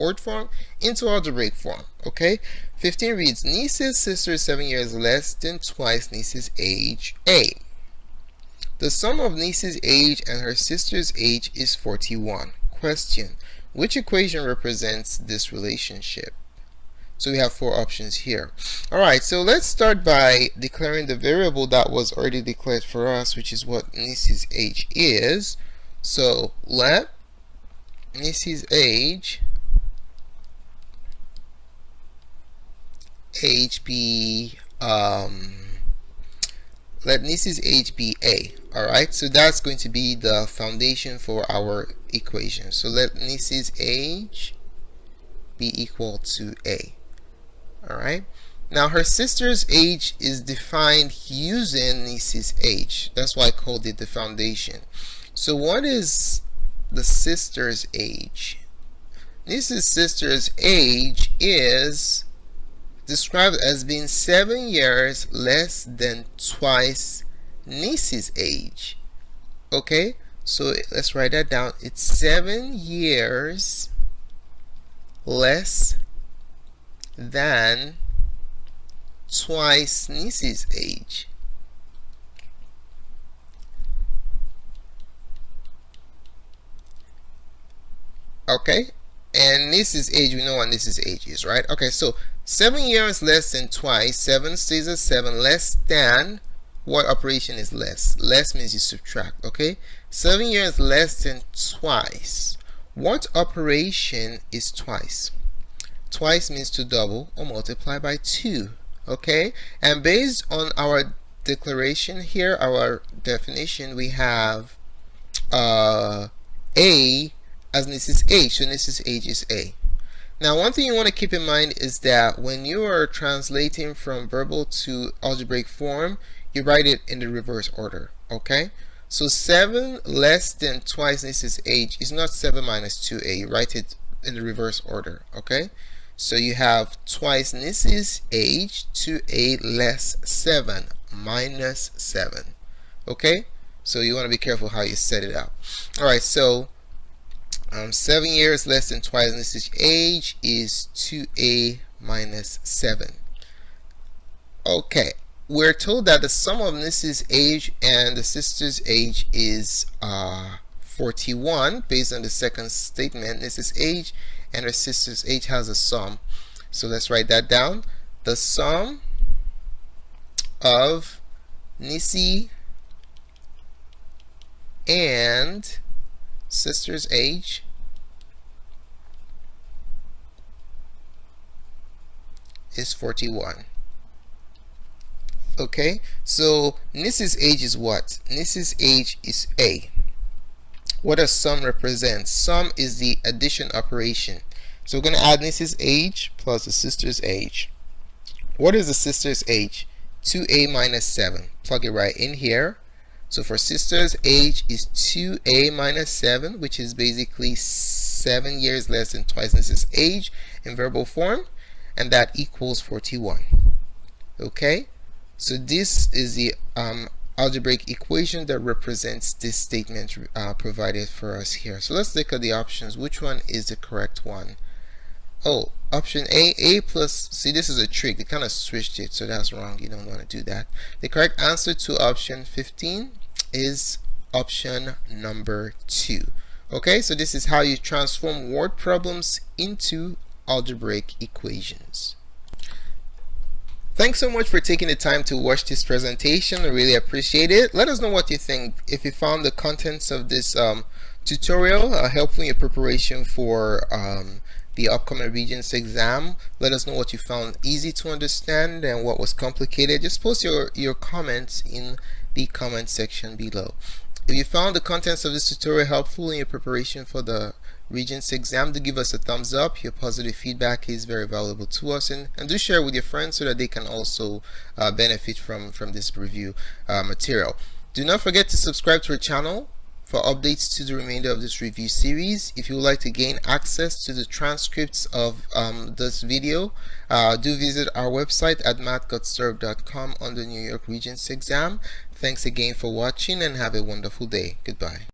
word form into algebraic form. Okay, 15 reads, niece's sister is 7 years less than twice niece's age A. The sum of niece's age and her sister's age is 41. Question, which equation represents this relationship? So we have 4 options here. Alright, so let's start by declaring the variable that was already declared for us, which is what niece's age is. So let niece's age be let niece's age be A. Alright, so that's going to be the foundation for our equation. So let niece's age be equal to A. Alright, now her sister's age is defined using niece's age. That's why I called it the foundation. So what is the sister's age? Niece's sister's age is described as being 7 years less than twice niece's age. Okay, so let's write that down. It's 7 years less than twice niece's age. Okay, and niece's age, we know what niece's age is, right? Okay, so 7 years less than twice. 7 stays at 7. Less than, what operation is less? Less means you subtract. Okay, 7 years less than twice. What operation is twice? Twice means to double or multiply by 2. Okay, and based on our declaration here, our definition, we have A as niece's age. So niece's age is A. Now, one thing you want to keep in mind is that when you are translating from verbal to algebraic form, you write it in the reverse order. Okay, so 7 less than twice niece's age is not 7 minus 2a. You write it in the reverse order. Okay, so you have twice niece's age, 2a less 7 minus 7. Okay, so you want to be careful how you set it out. Alright, so 7 years less than twice niece's age is 2a minus 7. Okay, we're told that the sum of niece's age and the sister's age is 41 based on the second statement. Niece's age and her sister's age has a sum. So let's write that down. The sum of niece and sister's age is 41. Okay, so niece's age is what? Niece's age is A. What does sum represent? Sum is the addition operation. So we're going to add niece's age plus the sister's age. What is the sister's age? 2a minus 7. Plug it right in here. So for sister's age is 2a minus 7, which is basically 7 years less than twice niece's age in verbal form, and that equals 41. Okay, so this is the algebraic equation that represents this statement provided for us here. So let's look at the options. Which one is the correct one? Oh, option A plus, see, this is a trick. They kind of switched it, so that's wrong. You don't want to do that. The correct answer to option 15 is option number 2. Okay, so this is how you transform word problems into algebraic equations. Thanks so much for taking the time to watch this presentation. I really appreciate it. Let us know what you think. If you found the contents of this tutorial helpful in your preparation for the upcoming Regents exam, let us know what you found easy to understand and what was complicated. Just post your comments in the comment section below. If you found the contents of this tutorial helpful in your preparation for the Regents exam, do give us a thumbs up. Your positive feedback is very valuable to us, and do share with your friends so that they can also benefit from this review material. Do not forget to subscribe to our channel for updates to the remainder of this review series. If you would like to gain access to the transcripts of this video, do visit our website at mathgotserved.com under New York Regents exam. Thanks again for watching and have a wonderful day. Goodbye.